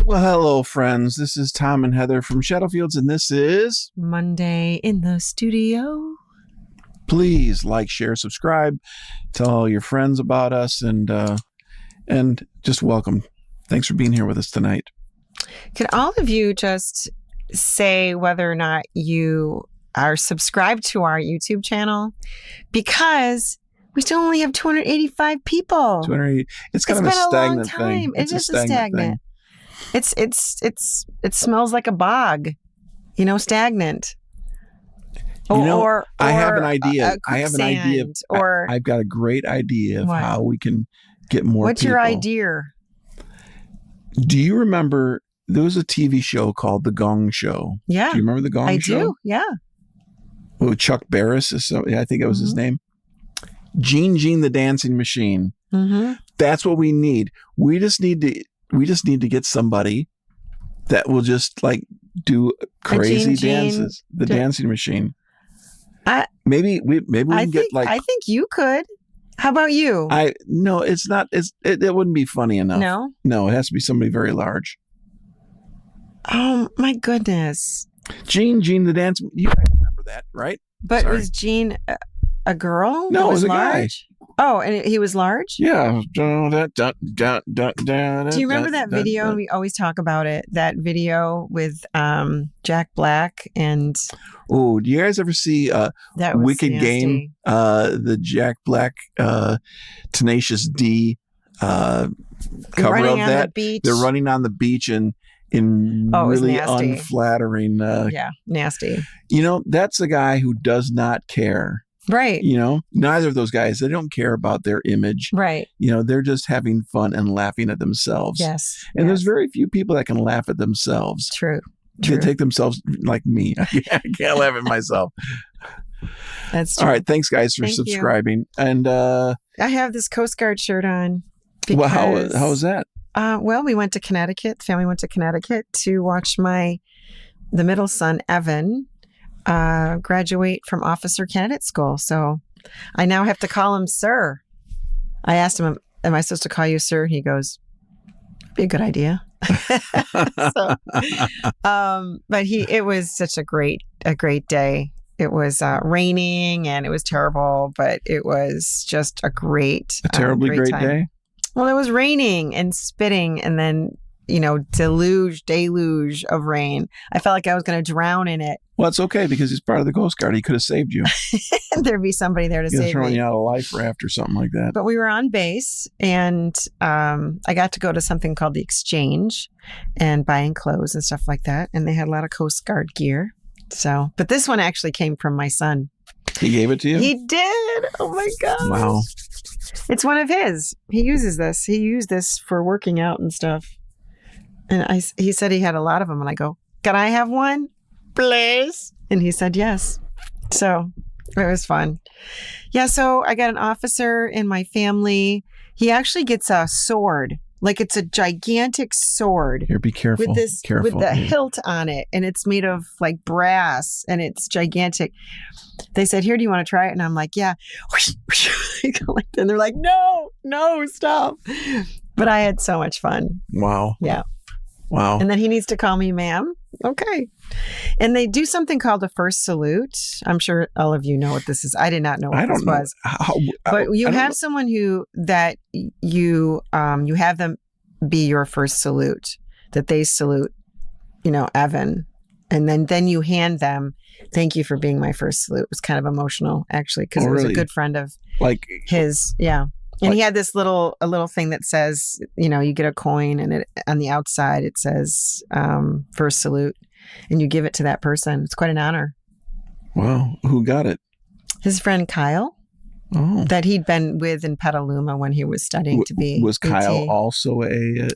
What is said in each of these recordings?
Well, hello, friends. This is Tom and Heather from Shadowfields, and this is Monday in the studio. Please like, share, subscribe, tell all your friends about us, and just welcome. Thanks for being here with us tonight. Can all of you just say whether or not you are subscribed to our YouTube channel? Because we still only have 285 people. 280. It's kind of a stagnant thing. It is a stagnant. It smells like a bog, stagnant. Or I have an idea. I've got a great idea of how we can get more What's people. your idea? Do you remember there was a TV show called The Gong Show? Yeah. Do you remember The Gong Show? I do, yeah. Oh, Chuck Barris, I think that was his name. Gene the Dancing Machine. Mm-hmm. That's what we need. We just need to get somebody that will just do crazy dances. The Dancing Machine. Maybe we can get I think you could. How about you? No, it's not. It wouldn't be funny enough. No, it has to be somebody very large. Oh my goodness. Gene the Dance. You guys remember that, right? But Sorry. Was Gene a girl? No, it was a large? guy. Oh, and he was large? Yeah. Do you remember that video? And we always talk about it. That video with Jack Black and... Oh, do you guys ever see Wicked nasty. Game? The Jack Black Tenacious D cover of that? They're running on the beach in really unflattering... nasty. That's a guy who does not care. Right. Neither of those guys, they don't care about their image. Right. They're just having fun and laughing at themselves. Yes. And there's very few people that can laugh at themselves. True. They take themselves like me. I can't laugh at myself. That's true. All right. Thanks, guys, for subscribing. And I have this Coast Guard shirt on. Well, how was that? Well, we went to Connecticut. The family went to Connecticut to watch the middle son, Evan, graduate from Officer Candidate School. So I now have to call him sir. I asked him, am I supposed to call you sir? He goes, be a good idea. But it was such a great day. It was raining and it was terrible, but it was just a terribly great time. Day. Well, it was raining and spitting and then, deluge of rain. I felt like I was going to drown in it. Well, it's okay because he's part of the Coast Guard. He could have saved you. There'd be somebody there to save me. Throwing you out of life raft or something like that. But we were on base and I got to go to something called the Exchange and buying clothes and stuff like that. And they had a lot of Coast Guard gear. So, but this one actually came from my son. He gave it to you? He did. Oh my God. Wow. It's one of his. He uses this. He used this for working out and stuff. And he said he had a lot of them. And I go, can I have one, please? And he said yes. So it was fun. Yeah, so I got an officer in my family. He actually gets a sword. Like it's a gigantic sword. Here, be careful. With the hilt on it. And it's made of like brass. And it's gigantic. They said, here, do you want to try it? And I'm like, yeah. And they're like, no, stop. But I had so much fun. Wow. Yeah. Wow. And then he needs to call me ma'am. Okay. And they do something called a first salute. I'm sure all of you know what this is. I did not know what this was. But you have someone you have them be your first salute, that they salute, Evan. And then you hand them, thank you for being my first salute. It was kind of emotional, actually, because it was a good friend of his. Yeah. And he had this little thing that says, you get a coin and on the outside it says first salute and you give it to that person. It's quite an honor. Wow. Who got it? His friend Kyle. Oh. That he'd been with in Petaluma when he was studying to be. Was Kyle also a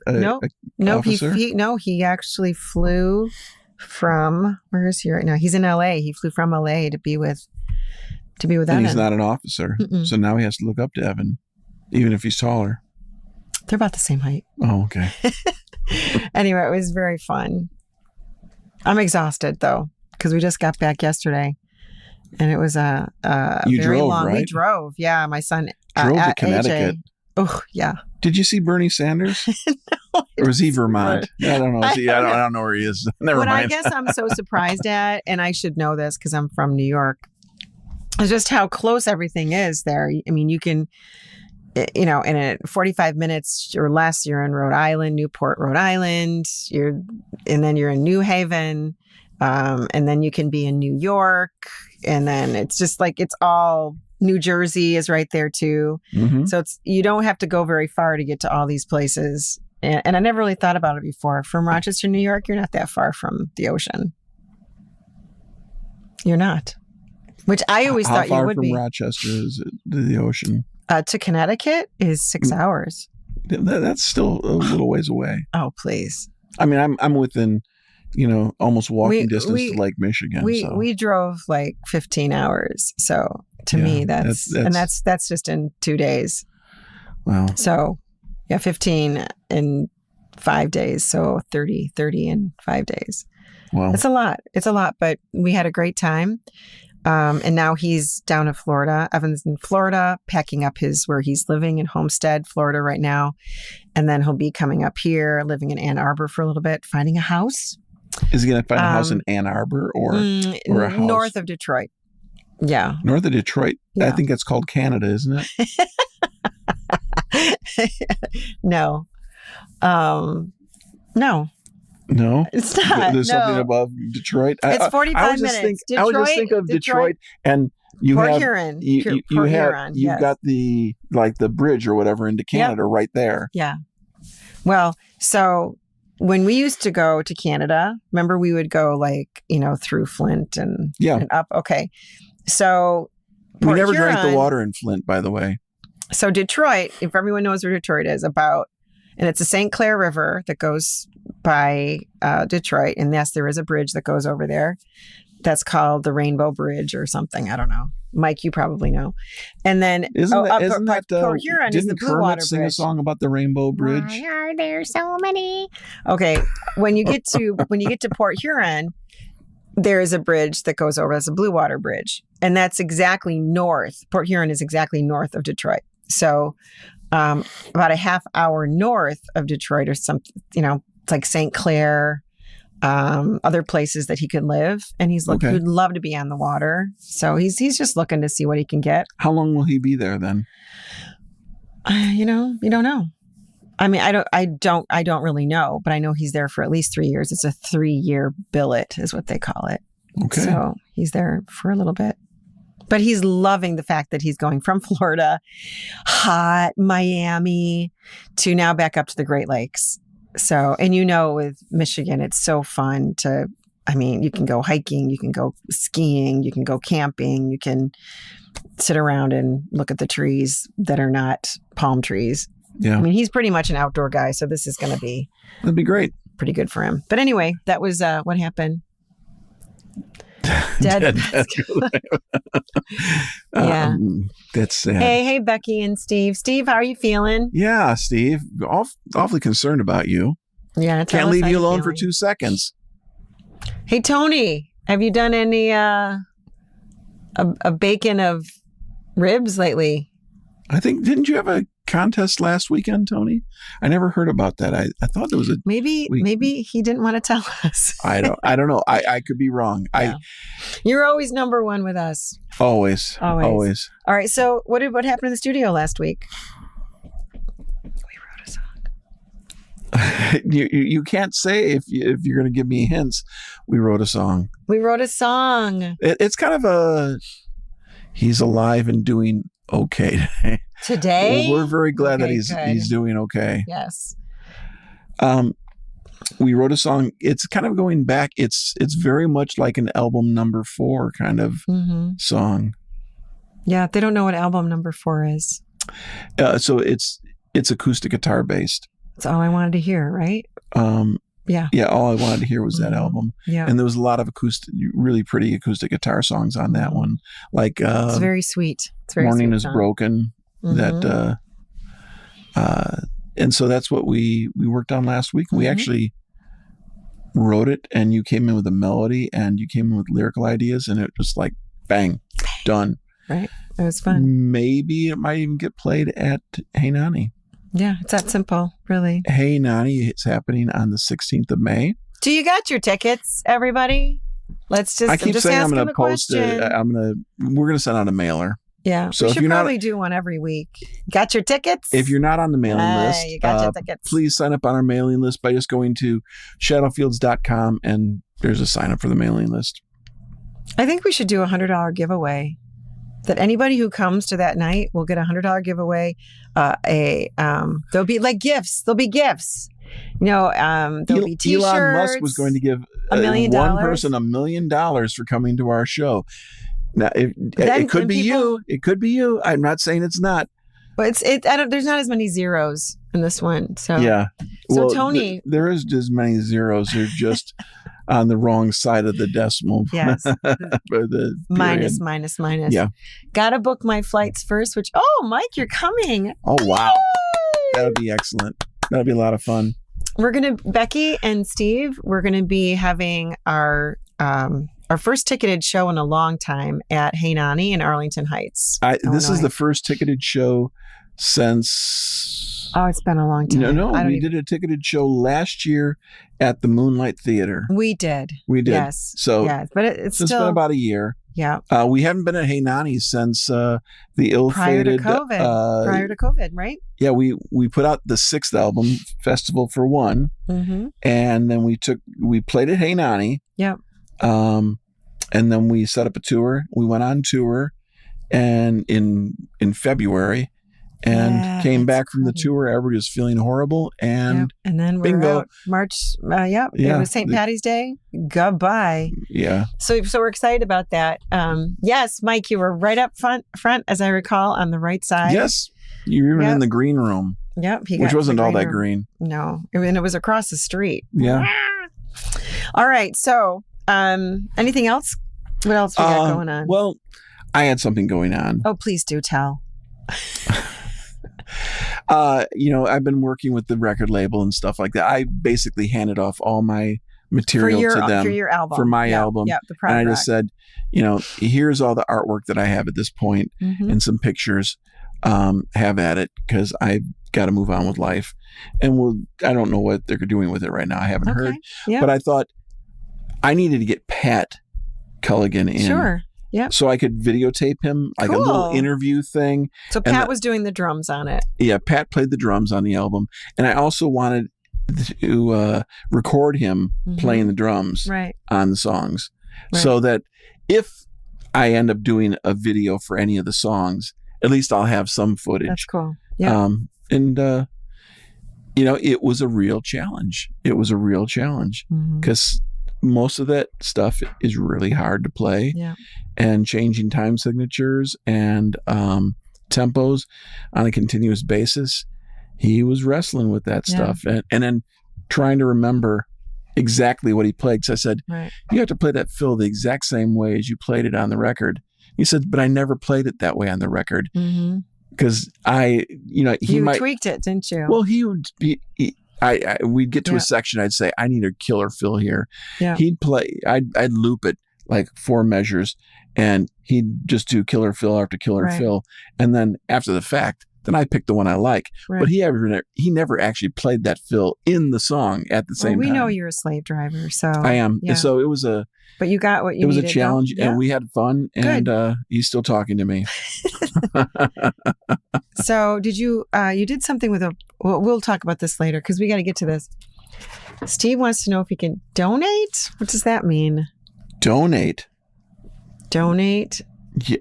officer? He actually flew from, where is he right now? He's in LA. He flew from LA to be with Evan. And he's not an officer. Mm-mm. So now he has to look up to Evan. Even if he's taller. They're about the same height. Oh, okay. Anyway, it was very fun. I'm exhausted, though, because we just got back yesterday. And it was a very long... Right? We drove. Yeah, my son... Drove to Connecticut. AJ, oh, yeah. Did you see Bernie Sanders? No, or is he Vermont? I don't know. I don't know where he is. Never mind. What I guess I'm so surprised at, and I should know this because I'm from New York, is just how close everything is there. I mean, you can, in 45 minutes or less, you're in Rhode Island, Newport, Rhode Island. And then you're in New Haven, and then you can be in New York, and then it's just like it's all. New Jersey is right there too. Mm-hmm. So you don't have to go very far to get to all these places. And I never really thought about it before. From Rochester, New York, you're not that far from the ocean. You're not. Which I always thought you would be. How far from Rochester is it to the ocean? To Connecticut is 6 hours. That's still a little ways away. Oh, please. I mean, I'm within, almost walking distance to Lake Michigan. We drove like 15 hours. So to me, that's just in 2 days. Wow. So 15 in 5 days. So 30 in 5 days. Wow. It's a lot, but we had a great time. And now he's down in Florida. Evan's in Florida, packing up where he's living in Homestead, Florida right now. And then he'll be coming up here, living in Ann Arbor for a little bit, finding a house. Is he going to find a house in Ann Arbor or a house? North of Detroit. Yeah. North of Detroit. Yeah. I think that's called Canada, isn't it? No. No. No? It's not. There's something above Detroit. It's 45 minutes. I would just think of Detroit and you Port have Huron. You've got the bridge or whatever into Canada right there. Yeah. Well, so when we used to go to Canada, remember we would go through Flint and up. Okay. So we never drank the water in Flint, by the way. So Detroit, if everyone knows where Detroit is, and it's the St. Clair River that goes by Detroit. And yes, there is a bridge that goes over there. That's called the Rainbow Bridge or something. I don't know. Mike, you probably know. And then Port Huron is the Blue Water sing Bridge. A song about the Rainbow Bridge? Why are there so many? Okay, when you get to Port Huron, there is a bridge that goes over. That's a Blue Water Bridge, and that's exactly north. Port Huron is exactly north of Detroit. So, about a half hour north of Detroit, or something. It's like St. Clair. Other places that he could live, and he'd love to be on the water. So he's just looking to see what he can get. How long will he be there then? You don't know. I mean, I don't really know, but I know he's there for at least 3 years. It's a 3-year billet is what they call it. Okay. So he's there for a little bit, but he's loving the fact that he's going from Florida, hot Miami, to now back up to the Great Lakes. So, and with Michigan, it's so fun you can go hiking, you can go skiing, you can go camping, you can sit around and look at the trees that are not palm trees. Yeah. I mean, he's pretty much an outdoor guy, so this is going to be... That'd be great. Pretty good for him. But anyway, that was what happened. Dead. Yeah. That's sad. Hey, Becky and Steve. Steve, how are you feeling? Yeah, Steve. Awfully concerned about you. Yeah. Can't leave you alone for 2 seconds. Hey, Tony, have you done any a bacon of ribs lately? I think, didn't you have a contest last weekend, Tony? I never heard about that. I thought there was maybe he didn't want to tell us. I don't know. I could be wrong. Yeah. You're always number one with us. Always. All right. So what happened in the studio last week? We wrote a song. You can't say if you're going to give me hints. We wrote a song. It's kind of he's alive and doing okay today. We're very glad that he's doing okay. Yes. We wrote a song. It's kind of going back. It's very much like an album number 4 kind of song. Yeah, they don't know what album number 4 is. So it's acoustic guitar based. That's all I wanted to hear, right? Yeah, all I wanted to hear was that album. Yeah. And there was a lot of really pretty acoustic guitar songs on that one. Like it's very sweet. It's very Morning sweet is song. Broken. That and so that's what we worked on last week. We actually wrote it, and you came in with a melody, and you came in with lyrical ideas, and it was like bang, done. Right. It was fun. Maybe it might even get played at Hey Nani. Yeah, it's that simple, really. Hey Nani, it's happening on the 16th of May. Do you got your tickets, everybody? I keep saying I'm going to post it. We're going to send out a mailer. Yeah, so we should probably do one every week. Got your tickets? If you're not on the mailing list, you got your tickets. Please sign up on our mailing list by just going to shadowfields.com, and there's a sign up for the mailing list. I think we should do a $100 giveaway. That anybody who comes to that night will get a $100 giveaway. There'll be like gifts. There'll be gifts. There'll be T-shirts. Elon Musk was going to give $1 million. One person $1 million for coming to our show. Now, it could be you. It could be you. I'm not saying it's not. But there's not as many zeros in this one. So yeah. So Tony, there is as many zeros. They're just on the wrong side of the decimal. Yes. the minus. Yeah. Gotta book my flights first. Mike, you're coming. Oh wow, that would be excellent. That would be a lot of fun. Becky and Steve, we're gonna be having our first ticketed show in a long time at Hey Nani in Arlington Heights. This is the first ticketed show since... Oh, it's been a long time. No, we did a ticketed show last year at the Moonlight Theater. We did. Yes. So, but it's still been about a year. Yeah. We haven't been at Hey Nani since the ill-fated... Prior to COVID, right? Yeah, we put out the 6th album, Festival for One, and then we played at Hey Nani. Yep. And then we set up a tour. We went on tour, and in February, and came back from the tour. Everybody was feeling horrible, and then we're out March. It was St. Patty's Day. Goodbye. Yeah. So we're excited about that. Yes, Mike, you were right up front, as I recall, on the right side. Yes, you were even in the green room. Yep, which wasn't all that green. No, and it was across the street. Yeah. All right, so. Anything else? What else we got going on? Well, I had something going on. Oh, please do tell. I've been working with the record label and stuff like that. I basically handed off all my material to them for your album, for my album. Yeah, the and I just said, here's all the artwork that I have at this point and some pictures. Have at it, because I've got to move on with life. And I don't know what they're doing with it right now. I haven't heard. Yeah. But I thought I needed to get Pat Culligan in. Sure. Yeah. So I could videotape him, like a little interview thing. So Pat was doing the drums on it. Yeah, Pat played the drums on the album. And I also wanted to record him playing the drums on the songs. Right. So that if I end up doing a video for any of the songs, at least I'll have some footage. That's cool. Yeah. It was a real challenge. Because most of that stuff is really hard to play, and changing time signatures and tempos on a continuous basis. He was wrestling with that stuff, and then trying to remember exactly what he played. So I said, you have to play that fill the exact same way as you played it on the record. He said, but I never played it that way on the record, because he might tweaked it, didn't you? Well, he would be. We'd get to a section. I'd say, I need a killer fill here. Yeah. He'd play. I'd loop it like 4 measures, and he'd just do killer fill after killer fill. And then after the fact, then I picked the one I like. Right. But he never actually played that fill in the song at the same time. We know you're a slave driver, so I am. Yeah. So it was But you got what you needed. It was a challenge, and we had fun. Good. And he's still talking to me. So did you did something with we'll talk about this later, because we got to get to this. Steve wants to know if he can donate. What does that mean? Donate.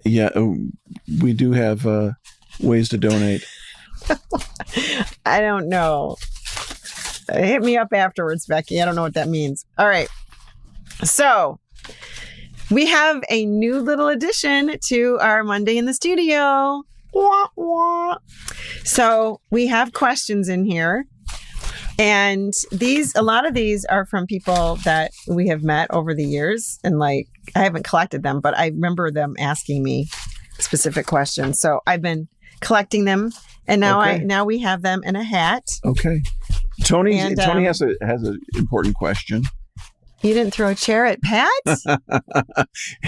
Yeah, we do have ways to donate. I don't know. Hit me up afterwards, Becky. I don't know what that means. All right. So we have a new little addition to our Monday in the Studio. Wah, wah. So we have questions in here. And a lot of these are from people that we have met over the years. And I haven't collected them, but I remember them asking me specific questions. So I've been collecting them. And now we have them in a hat. Okay. Tony has an important question. You didn't throw a chair at Pat?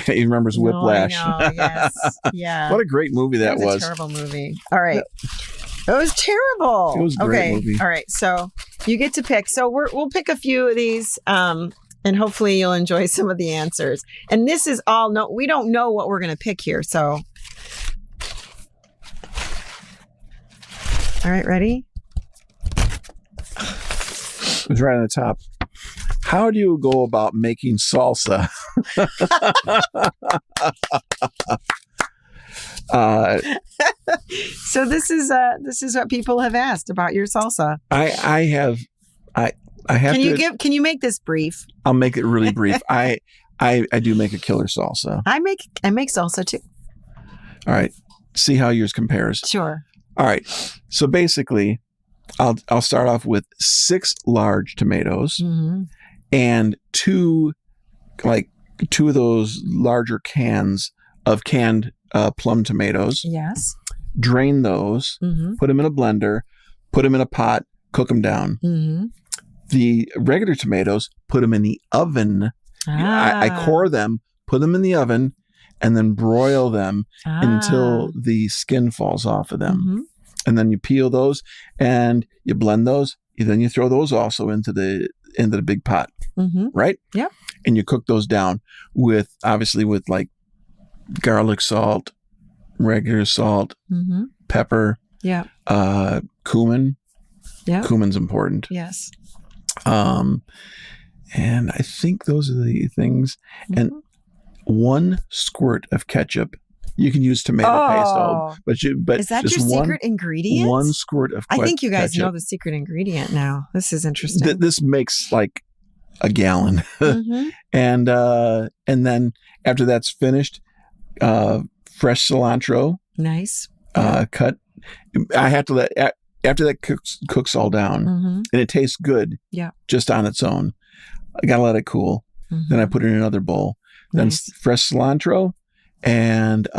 He remembers Whiplash. I know, yes. Yeah. What a great movie that was. A terrible movie. All right. It was terrible. It was a great movie. All right. So you get to pick. So we'll pick a few of these, and hopefully you'll enjoy some of the answers. And this is all we don't know what we're going to pick here. So, all right, ready? It was right on the top. How do you go about making salsa? So this is what people have asked about your salsa. I have Can you make this brief? I'll make it really brief. I do make a killer salsa. I make salsa too. All right. See how yours compares. Sure. All right. So basically, I'll start off with 6 large tomatoes and two of those larger cans of canned plum tomatoes. Yes. Drain those, put them in a blender, put them in a pot, cook them down. The regular tomatoes, put them in the oven. I core them, put them in the oven, and then broil them until the skin falls off of them. And then you peel those and you blend those. Then you throw those also into the big pot, right? Yep. And you cook those down with like garlic salt, regular salt, pepper, cumin. Yeah, cumin's important. Yes. And I think those are the things. And 1 squirt of ketchup. You can use tomato paste, but is that your secret ingredient? 1 squirt of ketchup. I think you guys know the secret ingredient now. This is interesting. This makes like a gallon, and then after that's finished, fresh cilantro. Nice. Cut. I have to let after that cooks all down, and it tastes good. Yeah. Just on its own, I gotta let it cool. Then I put it in another bowl. Nice. Then fresh cilantro. And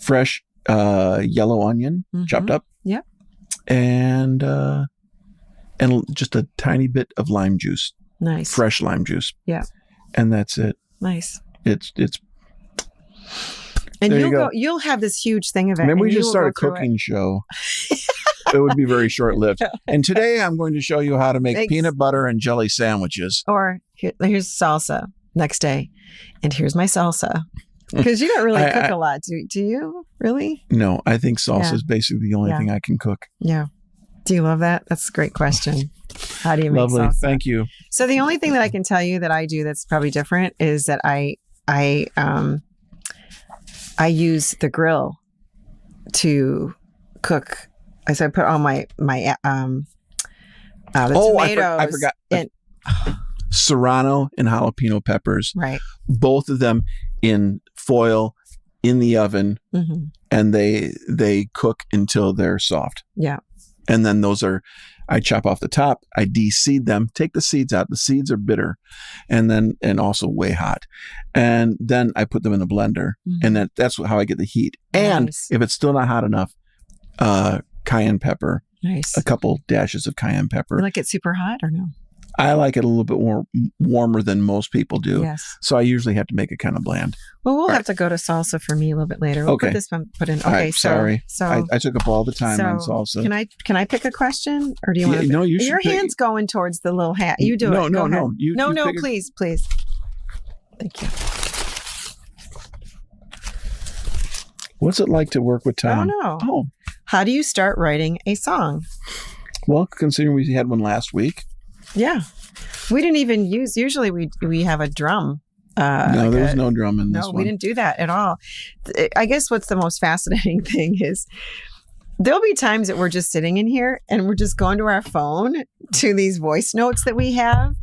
fresh yellow onion chopped up. Yep. And just a tiny bit of lime juice. Nice. Fresh lime juice. Yeah. And that's it. Nice. It's and you'll have this huge thing of it. Maybe we just start a cooking show. It would be very short-lived. And today I'm going to show you how to make peanut butter and jelly sandwiches. Or here's salsa next day. And here's my salsa. Because you don't really cook a lot, do you? Really? No, I think salsa is basically the only thing I can cook. Yeah. Do you love that? That's a great question. How do you make Lovely. salsa? Thank you. So the only thing that I can tell you that I do that's probably different is that I use the grill to cook. So I put all my the tomatoes. I forgot. Serrano and jalapeno peppers. Right. Both of them in foil in the oven, and they cook until they're soft. Yeah. And then I chop off the top, I de-seed them, take the seeds out. The seeds are bitter and also way hot. And then I put them in the blender, and that's how I get the heat. And if it's still not hot enough, cayenne pepper. Nice. A couple dashes of cayenne pepper. You like it super hot or no? I like it a little bit more warmer than most people do. Yes. So I usually have to make it kind of bland. Well, we'll have to go to salsa for me a little bit later. We'll put this one in. Okay, right, sorry. So I took up all the time on salsa. Can I pick a question, or do you want to? No, you should. Your hand's going towards the little hat. You do it. No. No. Please. Thank you. What's it like to work with Tom? I don't know. How do you start writing a song? Well, considering we had one last week. Yeah. We didn't even usually we have a drum. No, there was no drum in this one. No, we didn't do that at all. I guess what's the most fascinating thing is there'll be times that we're just sitting in here and we're just going to our phone to these voice notes that we have.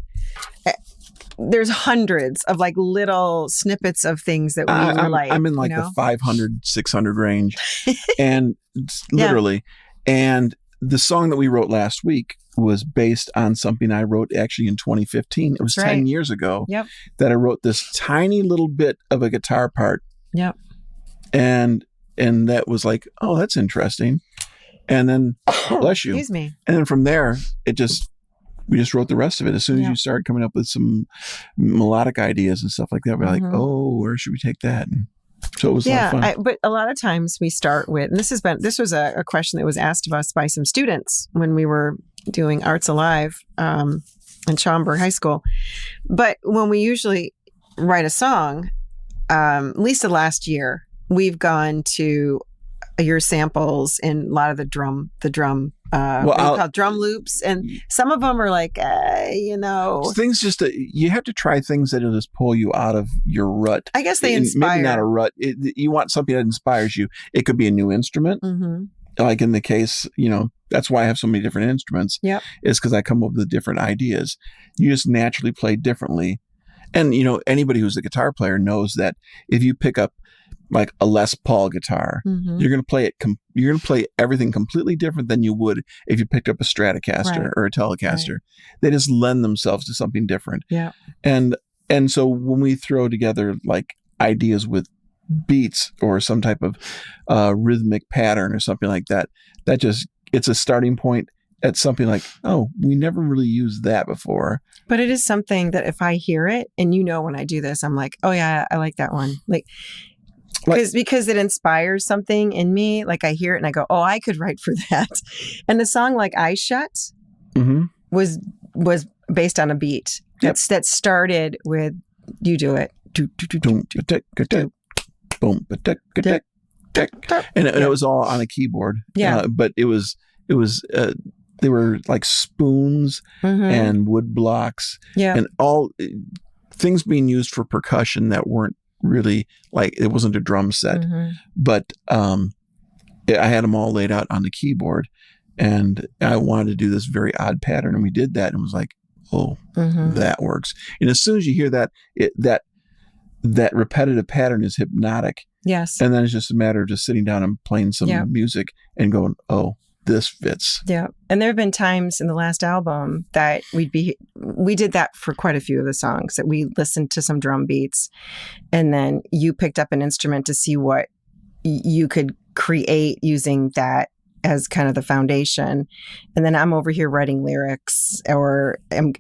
There's hundreds of like little snippets of things that we like. I'm in like the 500, 600 range. And literally. And the song that we wrote last week was based on something I wrote actually in 2015. It was 10 years ago that I wrote this tiny little bit of a guitar part. Yep. And that was like, oh, that's interesting. And then, bless you. Excuse me. And then from there, we just wrote the rest of it. As soon as you start coming up with some melodic ideas and stuff like that, we're like, oh, where should we take that? And So it was a lot of fun. But a lot of times we start with, and this was a question that was asked of us by some students when we were doing Arts Alive in Schaumburg High School. But when we usually write a song, at least the last year, we've gone to your samples and a lot of the drum drum loops, and some of them are like, things just you have to try things that'll just pull you out of your rut. I guess they inspire. Maybe not a rut. You want something that inspires you. It could be a new instrument, like in the case, that's why I have so many different instruments. Yep, is because I come up with different ideas. You just naturally play differently, and anybody who's a guitar player knows that if you pick up like a Les Paul guitar, you're going to play it. You're going to play everything completely different than you would if you picked up a Stratocaster or a Telecaster. Right. They just lend themselves to something different. Yeah. And so when we throw together like ideas with beats or some type of rhythmic pattern or something like that, it's a starting point at something like, oh, we never really used that before. But it is something that if I hear it, and when I do this, I'm like, oh yeah, I like that one. Because it inspires something in me. Like I hear it and I go, oh, I could write for that. And the song like I Shut was based on a beat. That started with You Do It. And it was all on a keyboard. Yeah. But it was they were like spoons and wood blocks and all things being used for percussion that weren't really like, it wasn't a drum set, but I had them all laid out on the keyboard, and I wanted to do this very odd pattern, and we did that, and was like, oh, that works. And as soon as you hear that, that repetitive pattern is hypnotic. Yes. And then it's just a matter of just sitting down and playing some music and going, oh, this fits. Yeah. And there have been times in the last album that we did that for quite a few of the songs, that we listened to some drum beats, and then you picked up an instrument to see what you could create using that as kind of the foundation. And then I'm over here writing lyrics, or I'm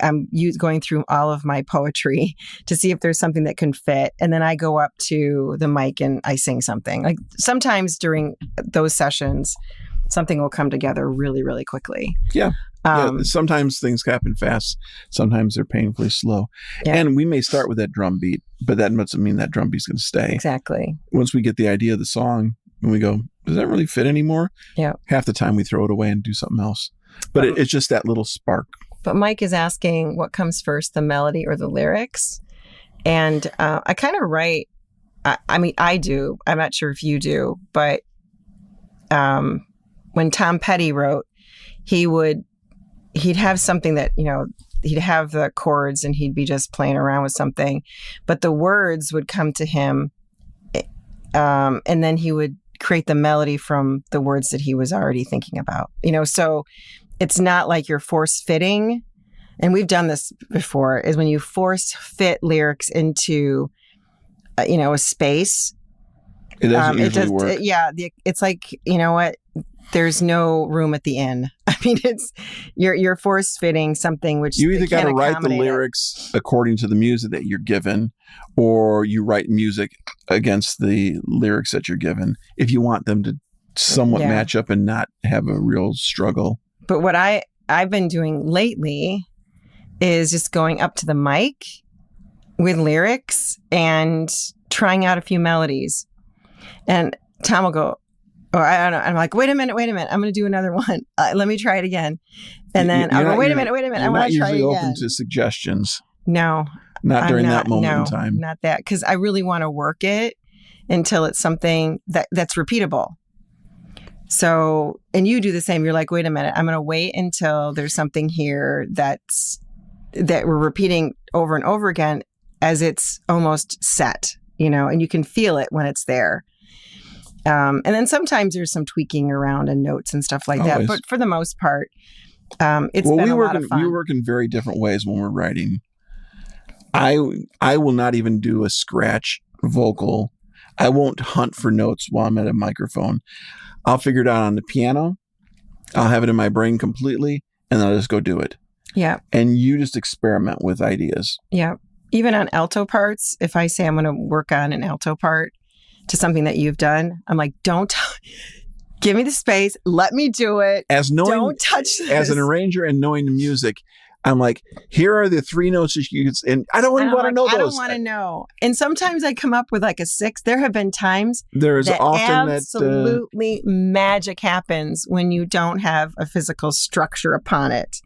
going through all of my poetry to see if there's something that can fit. And then I go up to the mic and I sing something. Like sometimes during those sessions, something will come together really, really quickly. Yeah. Sometimes things happen fast. Sometimes they're painfully slow. Yeah. And we may start with that drum beat, but that doesn't mean that drum beat's going to stay. Exactly. Once we get the idea of the song and we go, does that really fit anymore? Yeah. Half the time we throw it away and do something else. But it's just that little spark. But Mike is asking what comes first, the melody or the lyrics? And I kind of write, I do. I'm not sure if you do, but when Tom Petty wrote, he'd have something that, he'd have the chords and he'd be just playing around with something, but the words would come to him, and then he would create the melody from the words that he was already thinking about. So it's not like you're force fitting, and we've done this before, is when you force fit lyrics into a space. It doesn't usually work. It's like, what? There's no room at the inn. I mean, it's you're force fitting something which you either got to write the lyrics according to the music that you're given, or you write music against the lyrics that you're given if you want them to somewhat match up and not have a real struggle. But what I've been doing lately is just going up to the mic with lyrics and trying out a few melodies, and Tom will go, or I don't know. I'm like, wait a minute. I'm going to do another one. Let me try it again. And then I'll go, wait a minute. I want to try it again. You're not usually open to suggestions. No. Not during that moment in time. Not that. Because I really want to work it until it's something that's repeatable. So, and you do the same. You're like, wait a minute. I'm going to wait until there's something here that we're repeating over and over again as it's almost set, and you can feel it when it's there. And then sometimes there's some tweaking around and notes and stuff like that. But for the most part, it's been a lot of fun. We work in very different ways when we're writing. I will not even do a scratch vocal. I won't hunt for notes while I'm at a microphone. I'll figure it out on the piano. I'll have it in my brain completely, and then I'll just go do it. Yeah. And you just experiment with ideas. Yeah. Even on alto parts, if I say I'm going to work on an alto part, to something that you've done, I'm like, give me the space. Let me do it. Don't touch this. As an arranger and knowing the music, I'm like, here are the 3 notes that you can, and I don't even want to know those. I don't want to know. And sometimes I come up with like a 6. There have been times absolutely magic happens when you don't have a physical structure upon it.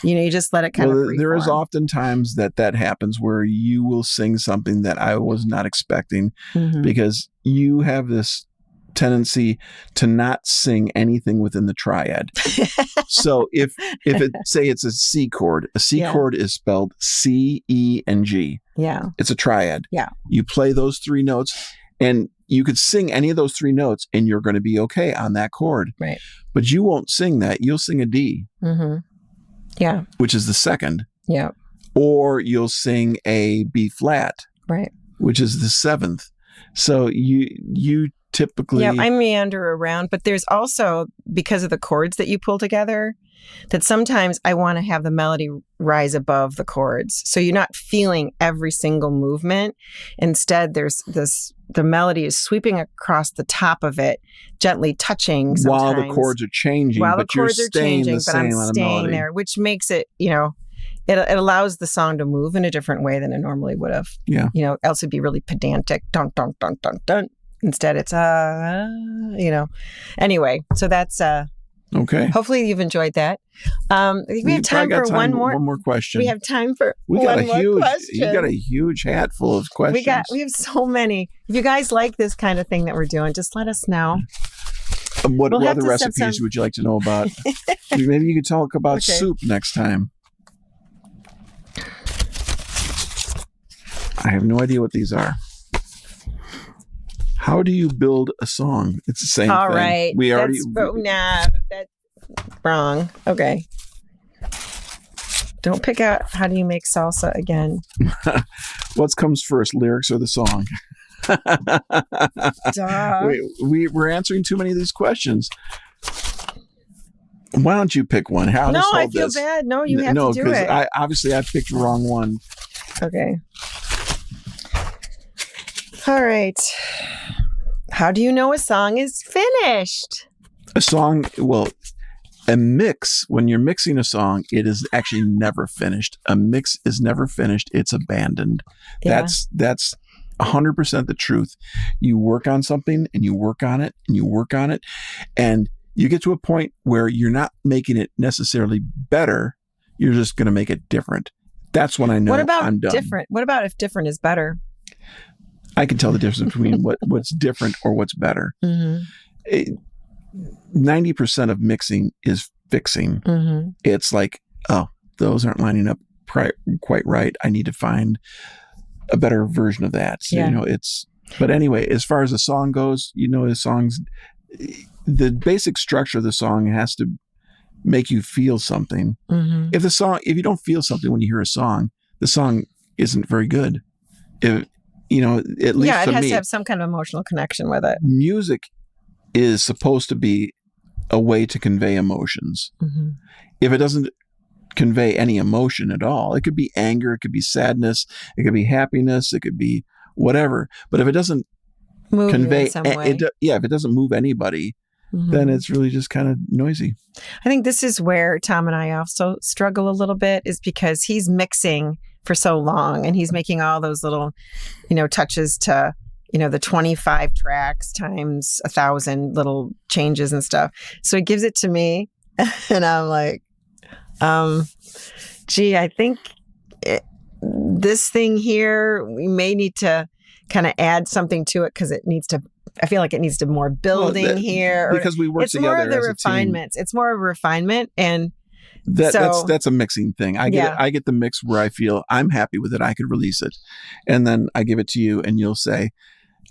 You just let it kind of freeform. There is often times that happens where you will sing something that I was not expecting because you have this tendency to not sing anything within the triad. So if it's a C chord, chord is spelled C, E, and G. Yeah. It's a triad. Yeah. You play those 3 notes and you could sing any of those 3 notes and you're going to be okay on that chord. Right. But you won't sing that. You'll sing a D. Mm-hmm. Yeah. Which is the 2nd. Yeah. Or you'll sing a B flat. Right. Which is the 7th. So you typically... Yeah, I meander around, but there's also, because of the chords that you pull together, that sometimes I want to have the melody rise above the chords. So you're not feeling every single movement. Instead, the melody is sweeping across the top of it, gently touching sometimes. While the chords are changing, but you're staying the same on the melody. But I'm staying there, which makes it, it allows the song to move in a different way than it normally would have. Yeah. Else it'd be really pedantic. Dun, dun, dun, dun, dun. Instead, it's, Anyway, so that's... Okay. Hopefully you've enjoyed that. We have time for one more question. We have time for one more question. You got a huge hat full of questions. We have so many. If you guys like this kind of thing that we're doing, just let us know. What other recipes would you like to know about? Maybe you could talk about soup next time. I have no idea what these are. How do you build a song? It's the same thing. All right. That's wrong. Okay. Don't pick out how do you make salsa again. What comes first, lyrics or the song? We're answering too many of these questions. Why don't you pick one? I feel bad. No, you have to do it. I picked the wrong one. Okay. All right. How do you know a song is finished? A mix, when you're mixing a song, it is actually never finished. A mix is never finished. It's abandoned. Yeah. That's 100% the truth. You work on something and you work on it and you work on it. And you get to a point where you're not making it necessarily better. You're just going to make it different. That's when I know I'm done. Different? What about if different is better? I can tell the difference between what's different or what's better. Mm-hmm. 90% of mixing is fixing. Mm-hmm. It's like, oh, those aren't lining up quite right. I need to find a better version of that. So, but anyway, as far as the song goes, the basic structure of the song has to make you feel something. Mm-hmm. If you don't feel something when you hear a song, the song isn't very good. At least for me. Yeah, it has to have some kind of emotional connection with it. Music is supposed to be a way to convey emotions. Mm-hmm. If it doesn't convey any emotion at all, it could be anger, it could be sadness, it could be happiness, it could be whatever. But if it doesn't convey, if it doesn't move anybody, mm-hmm. then it's really just kind of noisy. I think this is where Tom and I also struggle a little bit, is because he's mixing for so long and he's making all those little, touches to, the 25 tracks times 1,000 little changes and stuff. So he gives it to me and I'm like, I think this thing here, we may need to kind of add something to it because I feel like it needs to more building here. Because we work together as a team. It's more of the refinements. It's more of a refinement. And that's a mixing thing. I get the mix where I feel I'm happy with it. I could release it. And then I give it to you and you'll say,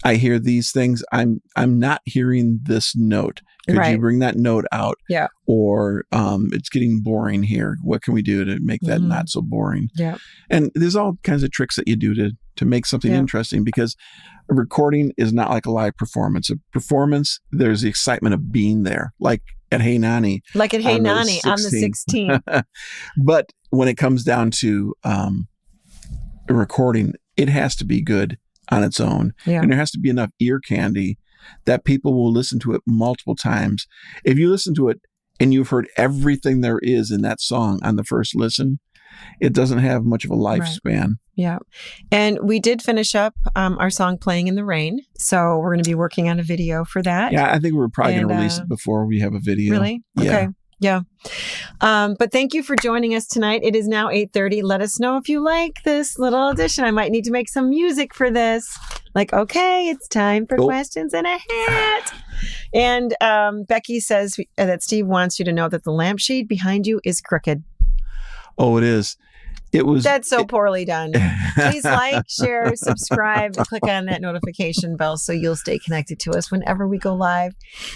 I hear these things. I'm not hearing this note. Could you bring that note out? Yeah. Or it's getting boring here. What can we do to make that not so boring? Yeah. And there's all kinds of tricks that you do to make something interesting, because a recording is not like a live performance. A performance, there's the excitement of being there, like at Hey Nani. Like at Hey Nani on the 16th. But when it comes down to a recording, it has to be good on its own. Yeah. And there has to be enough ear candy that people will listen to it multiple times. If you listen to it and you've heard everything there is in that song on the first listen, it doesn't have much of a lifespan. Right. Yeah. And we did finish up our song Playing in the Rain. So we're going to be working on a video for that. Yeah, I think we're probably going to release it before we have a video. Really? Yeah. Okay. Yeah. But thank you for joining us tonight. It is now 8:30. Let us know if you like this little edition. I might need to make some music for this. Like, okay, it's time for questions and a hat. And Becky says that Steve wants you to know that the lampshade behind you is crooked. Oh, it is. That's so poorly done. Please like, share, subscribe, and click on that notification bell so you'll stay connected to us whenever we go live.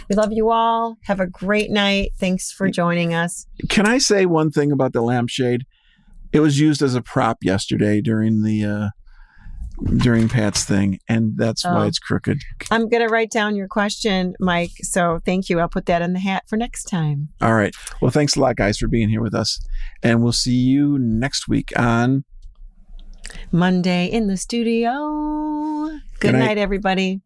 We love you all. Have a great night. Thanks for joining us. Can I say one thing about the lampshade? It was used as a prop yesterday during Pat's thing, and that's why it's crooked. I'm going to write down your question, Mike. So thank you. I'll put that in the hat for next time. All right. Well, thanks a lot, guys, for being here with us. And we'll see you next week on Monday in the studio. Good night, everybody.